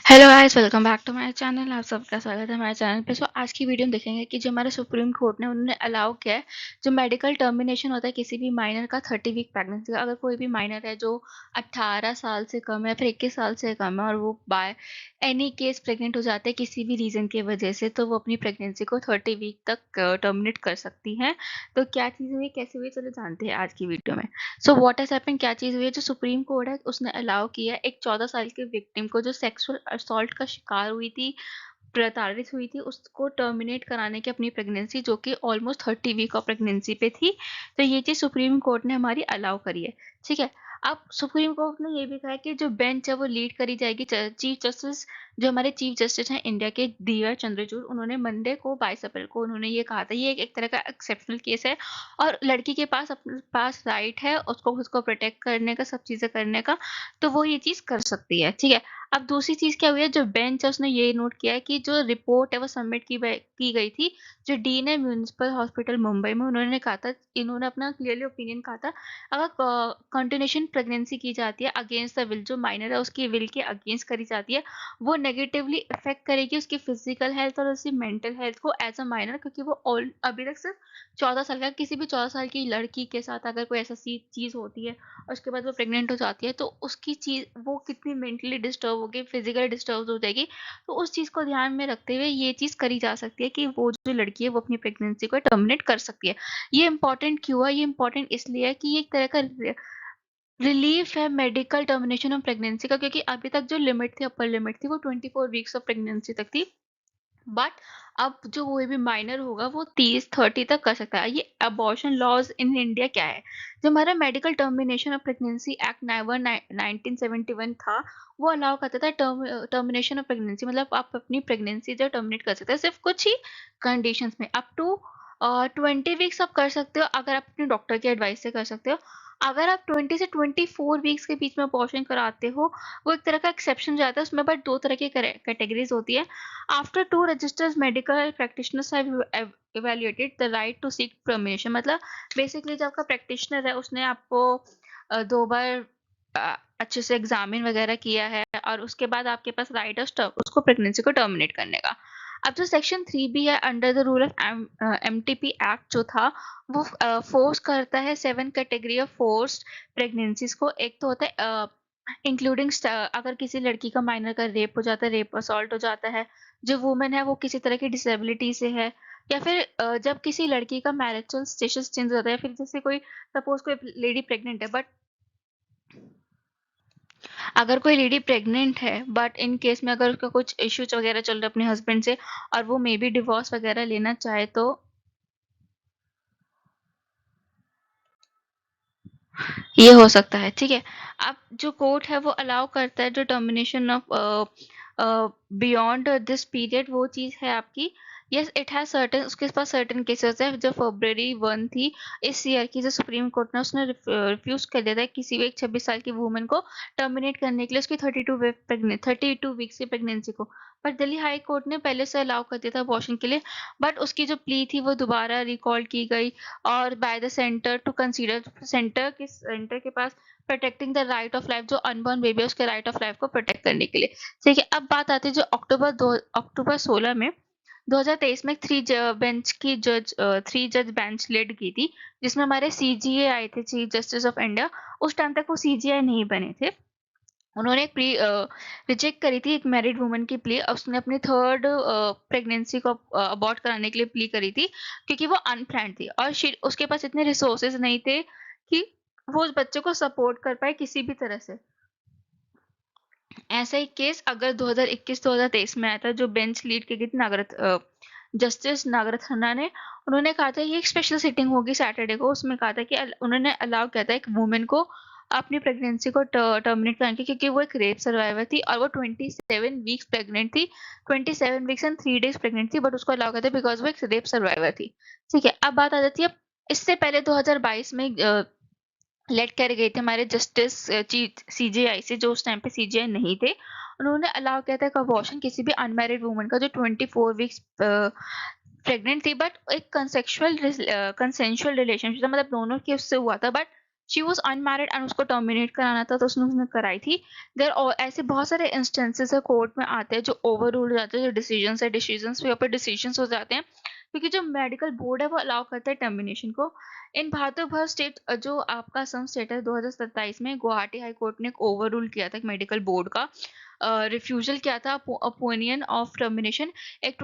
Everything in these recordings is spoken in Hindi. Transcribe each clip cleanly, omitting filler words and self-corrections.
Hello guys, welcome back to my channel. आप सबका स्वागत है हमारे चैनल पे। आज की वीडियो में देखेंगे कि जो हमारे सुप्रीम कोर्ट ने उन्होंने अलाउ किया है, जो मेडिकल टर्मिनेशन होता है किसी भी माइनर का 30 वीक प्रेगनेंसी का। अगर कोई भी माइनर है जो 18 साल से कम है, फिर 21 साल से कम है और वो बाय एनी केस प्रेग्नेंट हो जाते हैं किसी भी रीज़न की वजह से, तो वो अपनी प्रेगनेंसी को 30 वीक तक टर्मिनेट कर सकती हैं। तो क्या चीज़ हुई, कैसे हुई, चलो जानते हैं आज की वीडियो में। सो व्हाट हैज हैपेंड, क्या चीज़ हुई है। जो सुप्रीम कोर्ट है उसने अलाउ किया है एक 14 साल के विक्टिम को जो सेक्सुअल असॉल्ट का शिकार हुई थी, प्रताड़ित हुई थी, उसको टर्मिनेट कराने की अपनी प्रेगनेंसी, जो कि ऑलमोस्ट 30 वीक ऑफ प्रेगनेंसी पे थी। तो ये चीज़ सुप्रीम कोर्ट ने हमारी अलाउ करी है। ठीक है। अब सुप्रीम कोर्ट ने ये भी कहा है कि जो बेंच है वो लीड करी जाएगी चीफ जस्टिस, जो हमारे चीफ जस्टिस हैं इंडिया के डी वाई चंद्रचूड़। उन्होंने मंडे को 22 अप्रैल को उन्होंने ये कहा था, ये एक तरह का एक्सेप्शनल केस है और लड़की के पास अपने पास राइट है उसको खुद को प्रोटेक्ट करने का, सब चीज़ें करने का, तो वो ये चीज़ कर सकती है। ठीक है। अब दूसरी चीज़ क्या हुई है, जो बेंच है उसने ये नोट किया है कि जो रिपोर्ट है वो सबमिट की गई थी जो डीन है म्यूनिसिपल हॉस्पिटल मुंबई में। उन्होंने कहा था, इन्होंने अपना क्लियरली ओपिनियन कहा था, अगर कंटिन्यूशन प्रेगनेंसी की जाती है अगेंस्ट द विल, जो माइनर है उसकी विल के अगेंस्ट करी जाती है, वो नेगेटिवली इफेक्ट करेगी उसकी फिजिकल हेल्थ और उसकी मेंटल हेल्थ को एज अ माइनर, क्योंकि वो अभी तक सिर्फ 14 साल का, किसी भी 14 साल की लड़की के साथ अगर कोई ऐसा चीज़ होती है और उसके बाद वो प्रेग्नेंट हो जाती है, तो उसकी चीज़ वो कितनी मेंटली डिस्टर्ब होगी, फिजिकली डिस्टर्ब हो जाएगी। तो उस चीज़ को ध्यान में रखते हुए ये चीज़ करी जा सकती है कि वो जो लड़की है वो अपनी प्रेगनेंसी को टर्मिनेट कर सकती है। ये इंपॉर्टेंट क्यों है? ये इंपॉर्टेंट इसलिए है कि ये एक तरह का रिलीफ है मेडिकल टर्मिनेशन ऑफ प्रेगनेंसी का, क्योंकि अभी तक जो लिमिट थी, अपर लिमिट थी, वो 24 वीक्स ऑफ प्रेगनेंसी तक थी। बट अब जो कोई भी माइनर होगा वो 30-30 तक कर सकता है। ये अबॉर्शन लॉज इन इंडिया क्या है, जो हमारा medical termination of pregnancy act 1971 था, वो अलाउ करता था टर्मिनेशन ऑफ प्रेगनेंसी, मतलब आप अपनी प्रेगनेंसी जो टर्मिनेट कर सकते हैं सिर्फ कुछ ही कंडीशंस में। अप टू 20 वीक्स आप कर सकते हो अगर आप अपने डॉक्टर की एडवाइस से कर सकते हो। अगर आप 20 से 24 वीक्स के बीच में अबॉर्शन कराते हो, वो एक तरह का एक्सेप्शन जाता है उसमें, बट दो तरह की कैटेगरीज होती है। After two registered medical practitioners have evaluated the right to seek permission, मतलब बेसिकली जो आपका प्रैक्टिशनर है उसने आपको 2 बार अच्छे से एग्जामिन वगैरह किया है और उसके बाद आपके पास राइट है उसको प्रेगनेंसी को टर्मिनेट करने का। अब जो सेक्शन 3 भी है under the rule of MTP act जो था, वो फोर्स करता है 7 कैटेगरी ऑफ फोर्स्ड प्रेगनेंसीज को। एक तो होता है इंक्लूडिंग अगर किसी लड़की का माइनर का रेप हो जाता है, रेप असॉल्ट हो जाता है, जो वुमेन है वो किसी तरह की डिसेबिलिटी से है, या फिर जब किसी लड़की का मैरिटल स्टेटस चेंज होता है, फिर जैसे कोई सपोज कोई लेडी प्रेग्नेंट है, बट अगर कोई लेडी प्रेग्नेंट है बट इन केस में अगर उसका कुछ इश्यूज वगैरह चल रहे अपने हस्बैंड से और वो मे बी डिवोर्स वगैरह लेना चाहे, तो ये हो सकता है। ठीक है। अब जो कोर्ट है वो अलाउ करता है जो termination of beyond this period, वो चीज़ है आपकी, यस इट हैज सर्टेन, उसके पास सर्टेन केसेस है। जो February 1 थी इस ईयर की, जो सुप्रीम कोर्ट ने उसने रिफ्यूज कर दिया था किसी भी एक 26 साल की वुमन को टर्मिनेट करने के लिए उसकी 32 वीक्स की प्रेगनेंसी को। पर दिल्ली हाई कोर्ट ने पहले से अलाउ कर दिया था अबॉर्शन के लिए, बट उसकी जो प्ली थी वो दोबारा रिकॉल की गई और by the centre to consider, centre के पास protecting the right of life, जो अनबॉर्न बेबी है उसके राइट ऑफ लाइफ को प्रोटेक्ट करने के लिए। ठीक है। अब बात आती है जो अक्टूबर 16 में 2023 में थ्री जज बेंच लेड की थी, जिसमें हमारे सीजीए आए थे, चीफ जस्टिस ऑफ इंडिया। उस टाइम तक वो सीजीआई नहीं बने थे। उन्होंने एक प्ली रिजेक्ट करी थी, एक मैरिड वुमन की प्ली, उसने अपनी थर्ड प्रेगनेंसी को अबॉर्ट कराने के लिए प्ली करी थी, क्योंकि वो अनप्लान्ड थी और उसके पास इतने रिसोर्सेज नहीं थे कि वो उस बच्चे को सपोर्ट कर पाए किसी भी तरह से। ऐसा ही केस अगर 2021-2023 में आया था, जो बेंच लीड की गई थी जस्टिस नागरथ खन्ना ने, उन्होंने कहा था ये एक स्पेशल सिटिंग होगी सैटरडे को, उसमें कहा था कि उन्होंने अलाउ किया था एक वुमेन को अपनी प्रेगनेंसी को टर्मिनेट करने की, क्योंकि वो एक रेप सर्वाइवर थी और वो 27 वीक्स प्रेग्नेंट थी, 27 वीक्स एंड 3 डेज प्रेग्नेंट थी, बट उसको अलाउ किया था बिकॉज वो एक रेप सर्वाइवर थी। ठीक है। अब बात आ जाती है, इससे पहले 2022 में लेट कर गए थे हमारे जस्टिस सीजेआई से, जो उस टाइम पे सीजेआई नहीं थे। उन्होंने अलाउ किया था अबॉर्शन किसी भी अनमैरिड वुमन का जो 24 वीक्स प्रेग्नेंट थी, बट एक कंसेंशुअल रिलेशनशिप था, मतलब दोनों की उससे हुआ था, but she was unmarried and उसको टर्मिनेट कराना था तो उसने कराई थी। देर ऐसे बहुत सारे इंस्टेंसेस है कोर्ट में आते हैं जो ओवर रूल हो जाते हैं, जो डिसीजन है डिसीजन पे ऊपर डिसीजन हो जाते हैं, क्योंकि जो मेडिकल बोर्ड है वो अलाउ करता है टर्मिनेशन को। इन भारत भर स्टेट जो आपका सम स्टेट है 2027 में गुवाहाटी हाई कोर्ट ने एक ओवर रूल किया था मेडिकल बोर्ड का, रिफ्यूजल किया था ओपिनियन ऑफ टर्मिनेशन। एक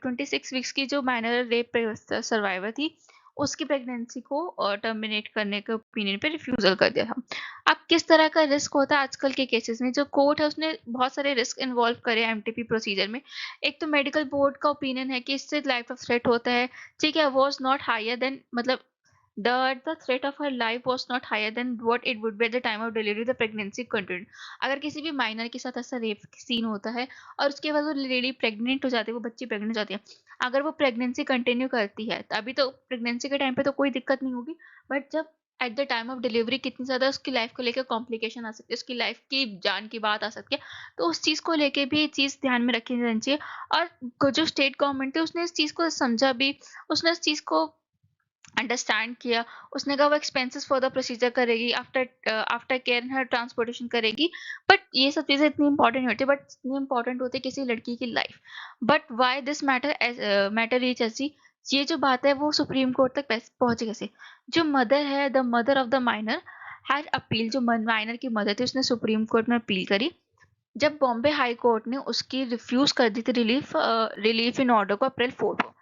26 वीक्स की जो माइनर रेप सर्वाइवर थी उसकी प्रेगनेंसी को टर्मिनेट करने के ओपिनियन पे रिफ्यूजल कर दिया था। अब किस तरह का रिस्क होता है आजकल के केसेस में, जो कोर्ट है उसने बहुत सारे रिस्क इन्वॉल्व करे एमटीपी प्रोसीजर में। एक तो मेडिकल बोर्ड का ओपिनियन है कि इससे लाइफ ऑफ थ्रेट होता है, ठीक है, वॉज नॉट हायर देन, मतलब the threat of her life was not higher than what it would be at the time of delivery the pregnancy continued। अगर किसी भी माइनर के साथ ऐसा रेप सीन होता है और उसके बाद वो लेडी प्रेग्नेंट हो जाती है, वो बच्ची प्रेग्नेंट हो जाती है, अगर वो प्रेगनेंसी कंटिन्यू करती है अभी तो प्रेगनेंसी के टाइम पे तो कोई दिक्कत नहीं होगी, बट जब at the time of delivery कितनी ज़्यादा उसकी लाइफ को लेकर कॉम्प्लिकेशन आ सकती है, उसकी लाइफ की जान की बात आ सकती है, तो उस चीज़ को लेके भी ये चीज़ ध्यान में रखी जानी चाहिए। और जो स्टेट गवर्नमेंट है उसने इस चीज़ को समझा भी, उसने इस चीज़ को अंडरस्टैंड किया। उसने कहा वो एक्सपेंसेस फॉर द प्रोसीजर करेगी, after care and her transportation करेगी। बट ये सब चीज़ें इतनी इंपॉर्टेंट नहीं होती, बट इतनी इंपॉर्टेंट होती है किसी लड़की की life. But why this matter reach ऐसी, ये जो बात है वो सुप्रीम कोर्ट तक पहुंची कैसे। जो मदर है, the mother of the minor had appeal, जो माइनर की मदर थी उसने सुप्रीम कोर्ट में अपील करी। जब बॉम्बे हाई कोर्ट ने उसकी रिफ्यूज कर दी थी रिलीफ इन ऑर्डर को अप्रैल 4 को।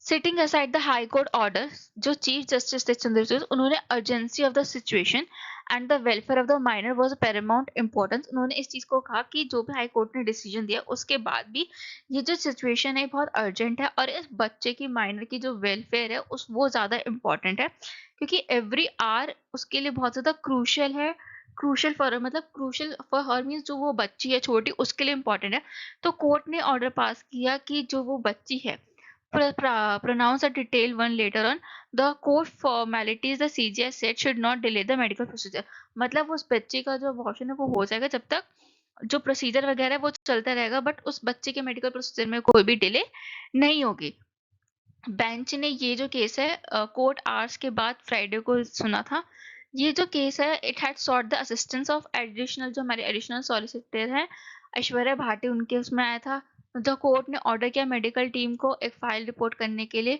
Sitting aside the high court order, जो चीफ जस्टिस थे चंद्रचूड़, उन्होंने urgency of the situation and the welfare of the minor was Paramount importance. उन्होंने इस चीज को कहा कि जो भी हाई कोर्ट ने डिसीजन दिया उसके बाद भी ये जो सिचुएशन है बहुत अर्जेंट है और इस बच्चे की माइनर की जो वेलफेयर है उस वो ज्यादा इंपॉर्टेंट है, क्योंकि एवरी आवर उसके लिए बहुत ज्यादा क्रूशल है। क्रूशल फॉर मतलब क्रूशल फॉर हर मीन्स जो वो बच्ची है छोटी उसके लिए इंपॉर्टेंट है। तो कोर्ट ने ऑर्डर पास किया कि जो वो बच्ची है, pronounce a detailed one later on. The court formalities the CGI said should not delay the medical procedure। मतलब उस बच्चे का जो अबॉर्शन है वो हो जाएगा जब तक जो प्रोसीजर वगैरह है वो चलता रहेगा, बट उस बच्चे के मेडिकल प्रोसीजर में कोई भी डिले नहीं होगी। बेंच ने ये जो केस है कोर्ट आवर्स के बाद फ्राइडे को सुना था। ये जो केस है it had sought the assistance of additional, जो हमारे एडिशनल सॉलिसिटर हैं ऐश्वर्या भाटी, उनके उसमें आया था। द कोर्ट ने ऑर्डर किया मेडिकल टीम को एक फाइल रिपोर्ट करने के लिए,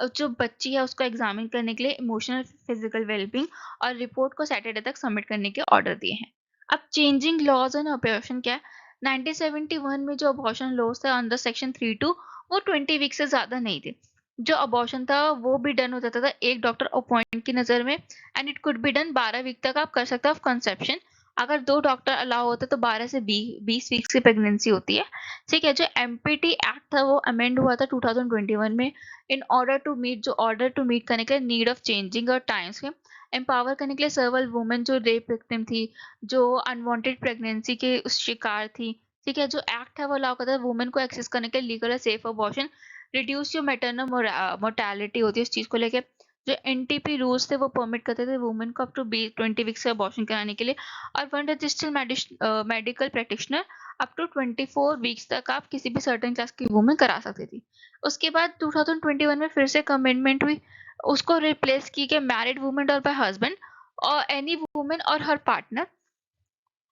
जो बच्ची है उसको एग्जामिन करने के लिए इमोशनल फिजिकल वेलबींग, और रिपोर्ट को सैटरडे तक सबमिट करने के ऑर्डर दिए हैं। अब चेंजिंग लॉज एंड अबॉर्शन क्या है। 1971 में जो अबॉर्शन लॉज थे अंडर सेक्शन 32 वो 20 वीक से ज्यादा नहीं थे। जो अबॉर्शन था वो भी डन हो जाता था एक डॉक्टर अपॉइंट की नज़र में, and it could be done 12 week तक आप कर सकते हो ऑफ कंसेप्शन। अगर 2 डॉक्टर अलाउ होते तो 12 से 20 वीक्स की प्रेगनेंसी होती है। ठीक है, जो एमपीटी एक्ट था वो अमेंड हुआ था 2021 में इन ऑर्डर टू मीट करने के लिए नीड ऑफ चेंजिंग और टाइम्स में एम्पावर करने के लिए सर्वल वुमेन जो रेप विक्टिम थी, जो अनवांटेड प्रेगनेंसी के शिकार थी। ठीक है, जो एक्ट है वो अलाउ करता है वुमेन को एक्सेस करने के लिए लीगल और सेफ अबॉर्शन, रिड्यूस जो मैटरनल मोर्टेलिटी होती है उस चीज़ को लेके। जो एनटीपी रूल्स थे वो परमिट करते थे वुमेन को अप टू 20 वीक्स से अबॉर्शन कराने के लिए, और one registered medical practitioner up to 24 weeks तक आप किसी भी सर्टेन क्लास की वुमेन करा सकती थी। उसके बाद 2021 में फिर से एक अमेंडमेंट हुई, उसको रिप्लेस की गई married women or by husband or any women or her partner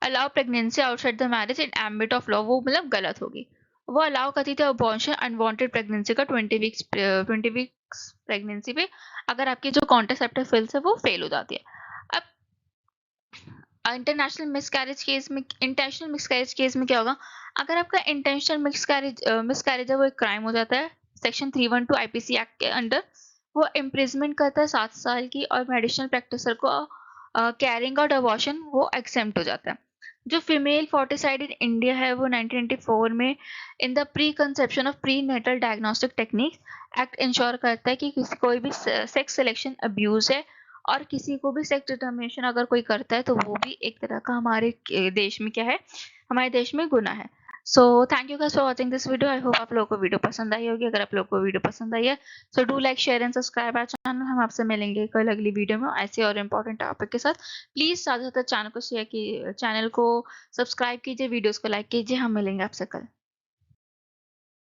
allow pregnancy outside the marriage in ambit of law, वो मतलब गलत होगी। वो अलाउ करती थी अबॉर्शन अनवांटेड प्रेगनेंसी का 20 वीक्स प्रेगनेंसी पे, अगर आपकी जो कॉन्ट्रासेप्टिव पिल्स है वो फेल हो जाती है। अब इंटेंशनल मिसकैरेज केस में क्या होगा, अगर आपका इंटेंशनल मिसकैरेज है वो एक क्राइम हो जाता है सेक्शन 312 आईपीसी एक्ट के अंडर। वो इम्प्रिजमेंट करता है 7 साल की, और मेडिसिनल प्रैक्टिसर को कैरिंग आउट अबॉर्शन वो एक्सेम्प्ट हो जाता है। जो फीमेल फोर्टिसाइड इन इंडिया है वो 1994 में in the preconception of prenatal diagnostic technique act ensure करता है कि किसी कोई भी सेक्स सिलेक्शन अब्यूज है, और किसी को भी सेक्स डिटर्मिनेशन अगर कोई करता है तो वो भी एक तरह का हमारे देश में क्या है, हमारे देश में गुनाह है। So thank you guys for watching this video. I hope आप लोगों को वीडियो पसंद आई होगी। अगर आप लोगों को वीडियो पसंद आई है so do like share and subscribe our channel. हम आपसे मिलेंगे कल अगली वीडियो में ऐसे और इम्पोर्टेंट टॉपिक के साथ। प्लीज ज़्यादा से ज़्यादा चैनल को शेयर कीजिए, चैनल को सब्सक्राइब कीजिए, वीडियोस को लाइक कीजिए। हम मिलेंगे आपसे कल।